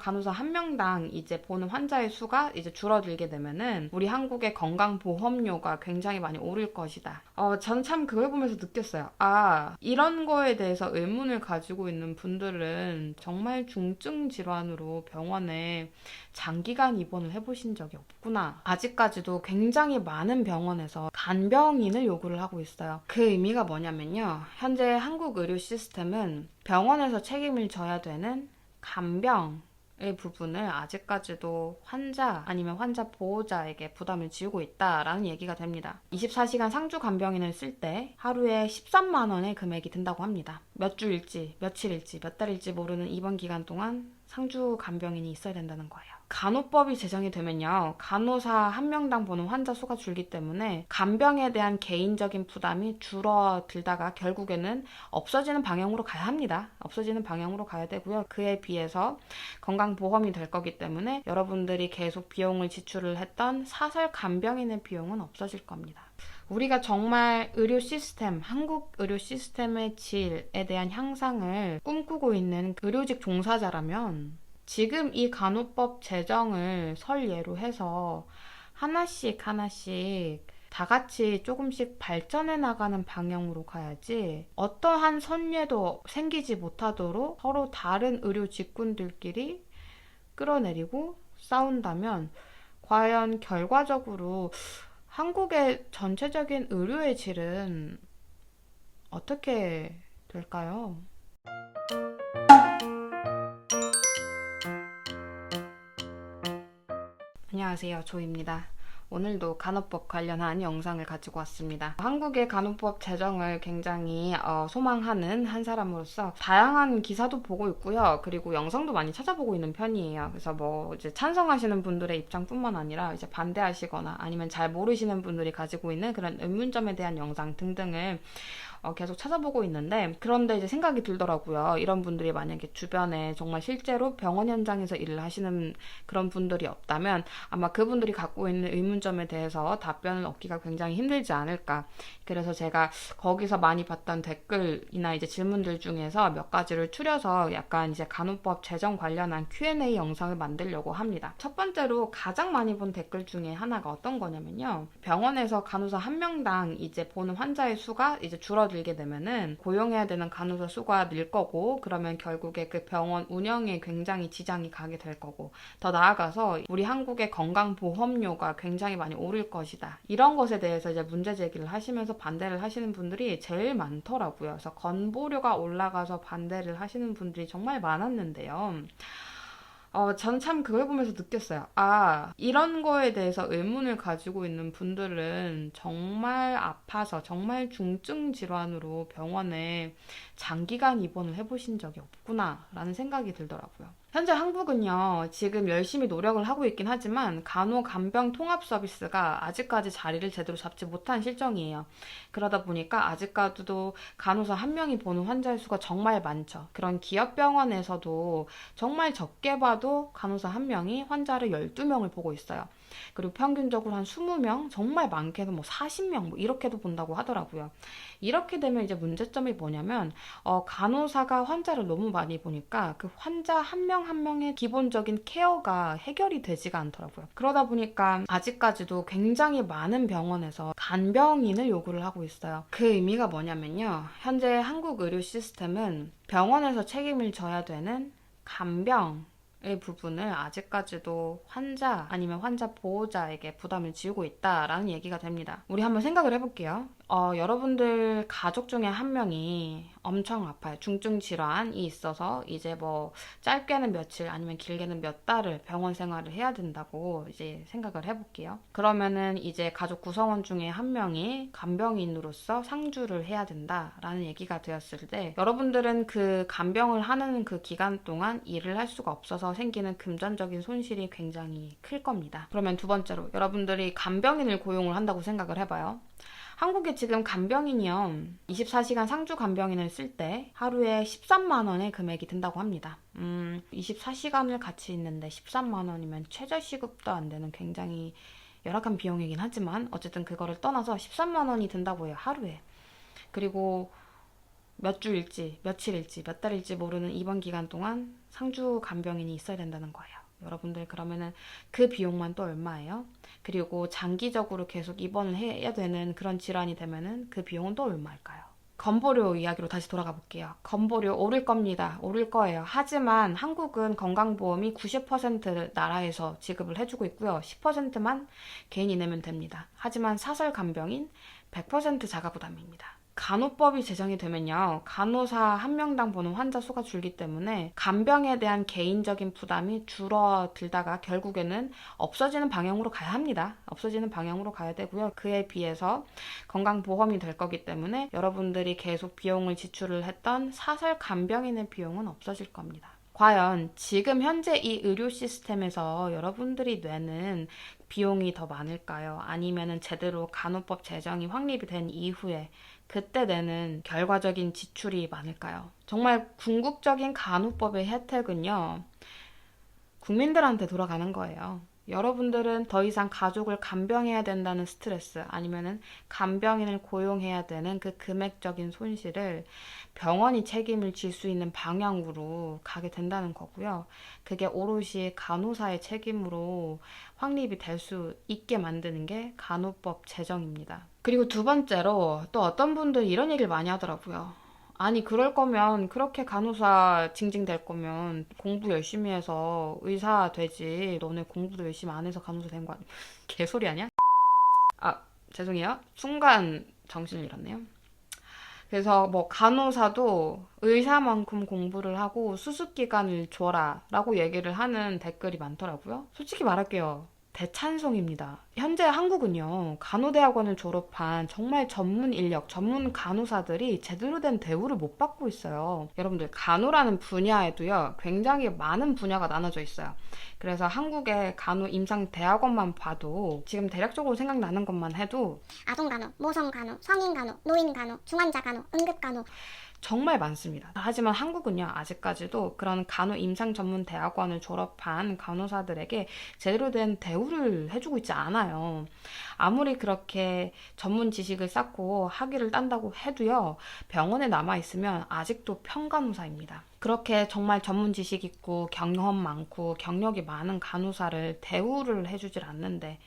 간호사 한 명당 이제 보는 환자의 수가 이제 줄어들게 되면은 우리 한국의 건강보험료가 굉장히 많이 오를 것이다. 전 참 그걸 보면서 느꼈어요. 이런 거에 대해서 의문을 가지고 있는 분들은 정말 중증 질환으로 병원에 장기간 입원을 해보신 적이 없구나. 아직까지도 굉장히 많은 병원에서 간병인을 요구를 하고 있어요. 그 의미가 뭐냐면요. 현재 한국 의료 시스템은 병원에서 책임을 져야 되는 간병 의 부분을 아직까지도 환자 아니면 환자 보호자에게 부담을 지우고 있다라는 얘기가 됩니다. 24시간 상주 간병인을 쓸 때 하루에 13만 원의 금액이 든다고 합니다. 몇 주일지, 며칠일지, 몇 달일지 모르는 입원 기간 동안 상주 간병인이 있어야 된다는 거예요. 간호법이 제정이 되면요. 간호사 한 명당 보는 환자 수가 줄기 때문에 간병에 대한 개인적인 부담이 줄어들다가 결국에는 없어지는 방향으로 가야 합니다. 없어지는 방향으로 가야 되고요. 그에 비해서 건강보험이 될 거기 때문에 여러분들이 계속 비용을 지출을 했던 사설 간병인의 비용은 없어질 겁니다. 우리가 정말 의료 시스템, 한국 의료 시스템의 질에 대한 향상을 꿈꾸고 있는 의료직 종사자라면 지금 이 간호법 제정을 설 예로 해서 하나씩 다 같이 조금씩 발전해 나가는 방향으로 가야지 어떠한 선례도 생기지 못하도록 서로 다른 의료 직군들끼리 끌어내리고 싸운다면 과연 결과적으로 한국의 전체적인 의료의 질은 어떻게 될까요? 안녕하세요, 조입니다. 오늘도 간호법 관련한 영상을 가지고 왔습니다. 한국의 간호법 제정을 굉장히 소망하는 한 사람으로서 다양한 기사도 보고 있고요. 그리고 영상도 많이 찾아보고 있는 편이에요. 그래서 뭐 이제 찬성하시는 분들의 입장뿐만 아니라 이제 반대하시거나 아니면 잘 모르시는 분들이 가지고 있는 그런 의문점에 대한 영상 등등을 계속 찾아보고 있는데, 그런데 이제 생각이 들더라고요. 이런 분들이 만약에 주변에 정말 실제로 병원 현장에서 일을 하시는 그런 분들이 없다면 아마 그분들이 갖고 있는 의문점에 대해서 답변을 얻기가 굉장히 힘들지 않을까. 그래서 제가 거기서 많이 봤던 댓글이나 이제 질문들 중에서 몇 가지를 추려서 약간 이제 간호법 제정 관련한 Q&A 영상을 만들려고 합니다. 첫 번째로 가장 많이 본 댓글 중에 하나가 어떤 거냐면요. 병원에서 간호사 한 명당 이제 보는 환자의 수가 이제 줄어들게 되면은 고용해야 되는 간호사 수가 늘 거고, 그러면 결국에 그 병원 운영에 굉장히 지장이 가게 될 거고, 더 나아가서 우리 한국의 건강보험료가 굉장히 많이 오를 것이다. 이런 것에 대해서 이제 문제 제기를 하시면서 반대를 하시는 분들이 제일 많더라고요. 그래서 건보료가 올라가서 반대를 하시는 분들이 정말 많았는데요. 전 참 그걸 보면서 느꼈어요. 이런 거에 대해서 의문을 가지고 있는 분들은 정말 아파서 정말 중증 질환으로 병원에 장기간 입원을 해보신 적이 없구나 라는 생각이 들더라고요. 현재 한국은요, 지금 열심히 노력을 하고 있긴 하지만 간호 간병 통합 서비스가 아직까지 자리를 제대로 잡지 못한 실정이에요. 그러다 보니까 아직까지도 간호사 한 명이 보는 환자의 수가 정말 많죠. 그런 기업 병원에서도 정말 적게 봐도 간호사 한 명이 환자를 12명을 보고 있어요. 그리고 평균적으로 한 20명, 정말 많게는 뭐 40명, 뭐 이렇게도 본다고 하더라고요. 이렇게 되면 이제 문제점이 뭐냐면, 간호사가 환자를 너무 많이 보니까 그 환자 한 명 한 명의 기본적인 케어가 해결이 되지가 않더라고요. 그러다 보니까 아직까지도 굉장히 많은 병원에서 간병인을 요구를 하고 있어요. 그 의미가 뭐냐면요. 현재 한국 의료 시스템은 병원에서 책임을 져야 되는 간병 의 부분을 아직까지도 환자 아니면 환자 보호자에게 부담을 지우고 있다라는 얘기가 됩니다. 우리 한번 생각을 해볼게요. 여러분들 가족 중에 한 명이 엄청 아파요. 중증 질환이 있어서 이제 뭐 짧게는 며칠 아니면 길게는 몇 달을 병원 생활을 해야 된다고 이제 생각을 해볼게요. 그러면은 이제 가족 구성원 중에 한 명이 간병인으로서 상주를 해야 된다라는 얘기가 되었을 때, 여러분들은 그 간병을 하는 그 기간 동안 일을 할 수가 없어서 생기는 금전적인 손실이 굉장히 클 겁니다. 그러면 두 번째로 여러분들이 간병인을 고용을 한다고 생각을 해봐요. 한국에 지금 간병인이요, 24시간 상주 간병인을 쓸 때 하루에 13만 원의 금액이 든다고 합니다. 24시간을 같이 있는데 13만 원이면 최저시급도 안 되는 굉장히 열악한 비용이긴 하지만 어쨌든 그거를 떠나서 13만 원이 든다고 해요, 하루에. 그리고 몇 주일지, 며칠일지, 몇 달일지 모르는 입원 기간 동안 상주 간병인이 있어야 된다는 거예요. 여러분들 그러면은 그 비용만 또 얼마예요? 그리고 장기적으로 계속 입원을 해야 되는 그런 질환이 되면은 그 비용은 또 얼마일까요? 건보료 이야기로 다시 돌아가 볼게요. 건보료 오를 겁니다. 오를 거예요. 하지만 한국은 건강보험이 90% 나라에서 지급을 해주고 있고요. 10%만 개인이 내면 됩니다. 하지만 사설 간병인 100% 자가부담입니다. 간호법이 제정이 되면요. 간호사 한 명당 보는 환자 수가 줄기 때문에 간병에 대한 개인적인 부담이 줄어들다가 결국에는 없어지는 방향으로 가야 합니다. 없어지는 방향으로 가야 되고요. 그에 비해서 건강보험이 될 거기 때문에 여러분들이 계속 비용을 지출을 했던 사설 간병인의 비용은 없어질 겁니다. 과연 지금 현재 이 의료 시스템에서 여러분들이 내는 비용이 더 많을까요? 아니면은 제대로 간호법 제정이 확립이 된 이후에 그때 내는 결과적인 지출이 많을까요? 정말 궁극적인 간호법의 혜택은요, 국민들한테 돌아가는 거예요. 여러분들은 더 이상 가족을 간병해야 된다는 스트레스 아니면은 간병인을 고용해야 되는 그 금액적인 손실을 병원이 책임을 질 수 있는 방향으로 가게 된다는 거고요. 그게 오롯이 간호사의 책임으로 확립이 될 수 있게 만드는 게 간호법 제정입니다. 그리고 두 번째로 또 어떤 분들이 이런 얘기를 많이 하더라고요. 아니, 그럴 거면, 그렇게 간호사 징징댈 거면 공부 열심히 해서 의사 되지. 너네 공부도 열심히 안 해서 간호사 된 거 아니야? 개소리 아니야? 아, 죄송해요. 순간 정신을 잃었네요. 그래서 뭐 간호사도 의사만큼 공부를 하고 수습기간을 줘라 라고 얘기를 하는 댓글이 많더라고요. 솔직히 말할게요. 대찬성입니다. 현재 한국은요, 간호대학원을 졸업한 정말 전문 인력, 전문 간호사들이 제대로 된 대우를 못 받고 있어요. 여러분들, 간호라는 분야에도요, 굉장히 많은 분야가 나눠져 있어요. 그래서 한국의 간호 임상대학원만 봐도 지금 대략적으로 생각나는 것만 해도 아동간호, 모성간호, 성인간호, 노인간호, 중환자간호, 응급간호 정말 많습니다. 하지만 한국은요, 아직까지도 그런 간호 임상 전문 대학원을 졸업한 간호사들에게 제대로 된 대우를 해주고 있지 않아요. 아무리 그렇게 전문 지식을 쌓고 학위를 딴다고 해도요, 병원에 남아있으면 아직도 평간호사입니다. 그렇게 정말 전문 지식 있고 경험 많고 경력이 많은 간호사를 대우를 해주질 않는데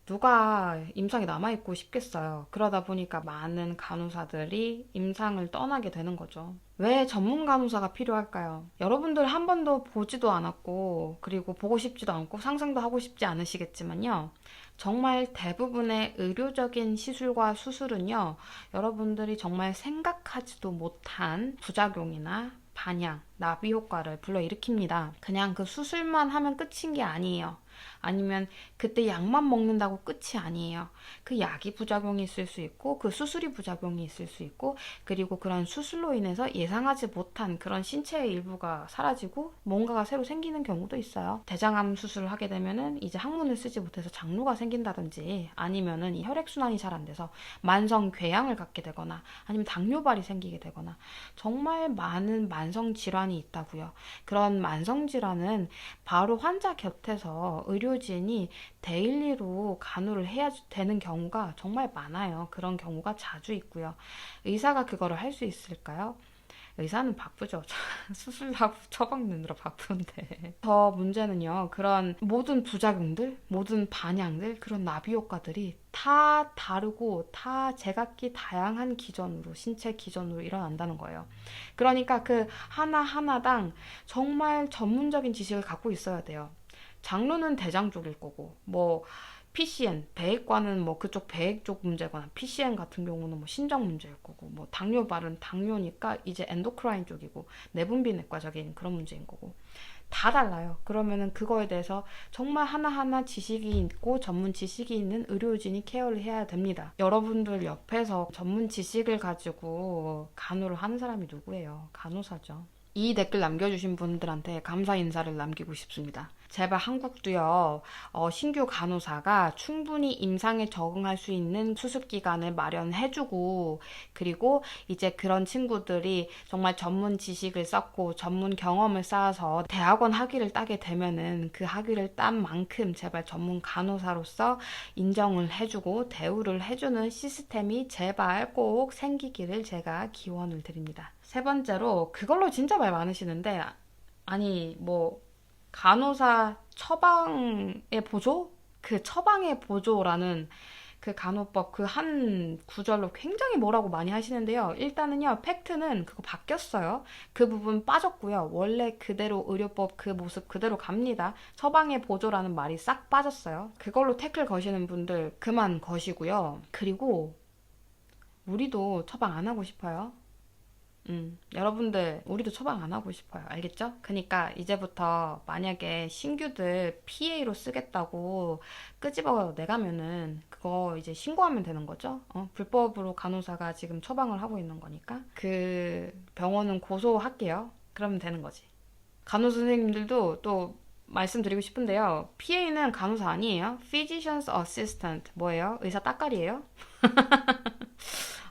누가 임상에 남아있고 싶겠어요. 그러다 보니까 많은 간호사들이 임상을 떠나게 되는 거죠. 왜 전문 간호사가 필요할까요? 여러분들 한 번도 보지도 않았고, 그리고 보고 싶지도 않고, 상상도 하고 싶지 않으시겠지만요. 정말 대부분의 의료적인 시술과 수술은요, 여러분들이 정말 생각하지도 못한 부작용이나 반향, 나비 효과를 불러일으킵니다. 그냥 그 수술만 하면 끝인 게 아니에요. 아니면 그때 약만 먹는다고 끝이 아니에요. 그 약이 부작용이 있을 수 있고 그 수술이 부작용이 있을 수 있고 그리고 그런 수술로 인해서 예상하지 못한 그런 신체의 일부가 사라지고 뭔가가 새로 생기는 경우도 있어요. 대장암 수술을 하게 되면은 이제 항문을 쓰지 못해서 장루가 생긴다든지 아니면은 이 혈액순환이 잘 안 돼서 만성 궤양을 갖게 되거나 아니면 당뇨발이 생기게 되거나 정말 많은 만성 질환이 있다고요. 그런 만성 질환은 바로 환자 곁에서 의료진이 데일리로 간호를 해야 되는 경우가 정말 많아요. 그런 경우가 자주 있고요. 의사가 그거를 할 수 있을까요? 의사는 바쁘죠. 수술하고 처방내느라 바쁜데. 더 문제는요. 그런 모든 부작용들, 모든 반향들, 그런 나비 효과들이 다 다르고 다 제각기 다양한 기전으로, 신체 기전으로 일어난다는 거예요. 그러니까 그 하나하나당 정말 전문적인 지식을 갖고 있어야 돼요. 장르는 대장 쪽일 거고, 뭐, PCN, 배액과는 뭐 그쪽 배액 쪽 문제거나, PCN 같은 경우는 뭐 신장 문제일 거고, 뭐 당뇨발은 당뇨니까 이제 엔도크라인 쪽이고, 내분비내과적인 그런 문제인 거고. 다 달라요. 그러면은 그거에 대해서 정말 하나하나 지식이 있고 전문 지식이 있는 의료진이 케어를 해야 됩니다. 여러분들 옆에서 전문 지식을 가지고 간호를 하는 사람이 누구예요? 간호사죠. 이 댓글 남겨주신 분들한테 감사 인사를 남기고 싶습니다. 제발 한국도요, 신규 간호사가 충분히 임상에 적응할 수 있는 수습 기간을 마련해주고, 그리고 이제 그런 친구들이 정말 전문 지식을 쌓고 전문 경험을 쌓아서 대학원 학위를 따게 되면은 그 학위를 딴 만큼 제발 전문 간호사로서 인정을 해주고 대우를 해주는 시스템이 제발 꼭 생기기를 제가 기원을 드립니다. 세 번째로, 그걸로 진짜 말 많으시는데, 아니, 뭐, 간호사 처방의 보조? 그 처방의 보조라는 그 간호법 그 한 구절로 굉장히 뭐라고 많이 하시는데요. 일단은요, 팩트는 그거 바뀌었어요. 그 부분 빠졌고요. 원래 그대로 의료법 그 모습 그대로 갑니다. 처방의 보조라는 말이 싹 빠졌어요. 그걸로 태클 거시는 분들 그만 거시고요. 그리고 우리도 처방 안 하고 싶어요. 여러분들, 우리도 처방 안 하고 싶어요. 알겠죠? 그러니까 이제부터 만약에 신규들 PA로 쓰겠다고 끄집어 내가면은 그거 이제 신고하면 되는 거죠? 불법으로 간호사가 지금 처방을 하고 있는 거니까. 그 병원은 고소할게요. 그러면 되는 거지. 간호사 선생님들도 또 말씀드리고 싶은데요. PA는 간호사 아니에요. Physician's Assistant. 뭐예요? 의사 따까리예요?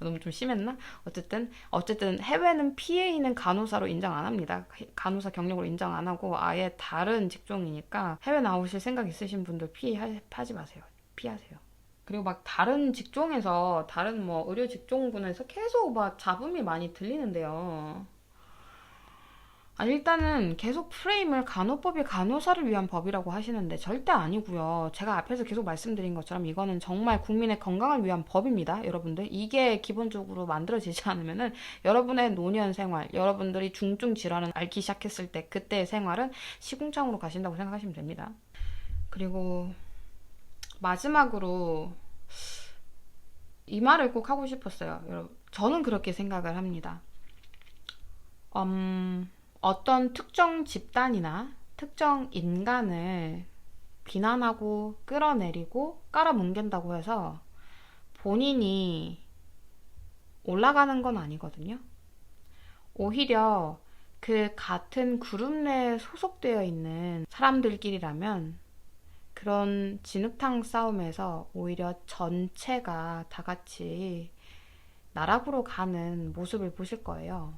너무 좀 심했나? 어쨌든 해외는 PA는 간호사로 인정 안 합니다. 간호사 경력으로 인정 안 하고 아예 다른 직종이니까 해외 나오실 생각 있으신 분들 PA 하지 마세요. 피하세요. 그리고 막 다른 직종에서 다른 뭐 의료 직종군에서 계속 막 잡음이 많이 들리는데요. 일단은 계속 프레임을 간호법이 간호사를 위한 법이라고 하시는데 절대 아니고요. 제가 앞에서 계속 말씀드린 것처럼 이거는 정말 국민의 건강을 위한 법입니다. 여러분들, 이게 기본적으로 만들어지지 않으면은 여러분의 노년 생활, 여러분들이 중증 질환을 앓기 시작했을 때 그때의 생활은 시궁창으로 가신다고 생각하시면 됩니다. 그리고 마지막으로 이 말을 꼭 하고 싶었어요. 여러분, 저는 그렇게 생각을 합니다. 어떤 특정 집단이나 특정 인간을 비난하고 끌어내리고 깔아뭉갠다고 해서 본인이 올라가는 건 아니거든요. 오히려 그 같은 그룹 내에 소속되어 있는 사람들끼리라면 그런 진흙탕 싸움에서 오히려 전체가 다 같이 나락으로 가는 모습을 보실 거예요.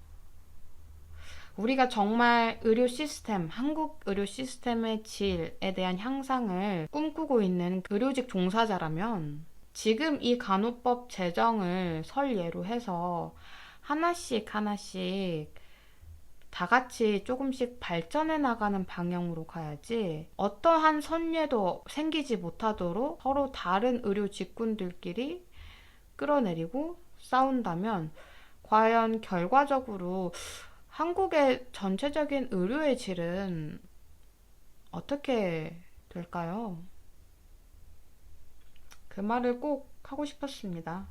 우리가 정말 의료 시스템, 한국 의료 시스템의 질에 대한 향상을 꿈꾸고 있는 의료직 종사자라면 지금 이 간호법 제정을 설 예로 해서 하나씩 다 같이 조금씩 발전해 나가는 방향으로 가야지 어떠한 선례도 생기지 못하도록 서로 다른 의료 직군들끼리 끌어내리고 싸운다면 과연 결과적으로 한국의 전체적인 의료의 질은 어떻게 될까요? 그 말을 꼭 하고 싶었습니다.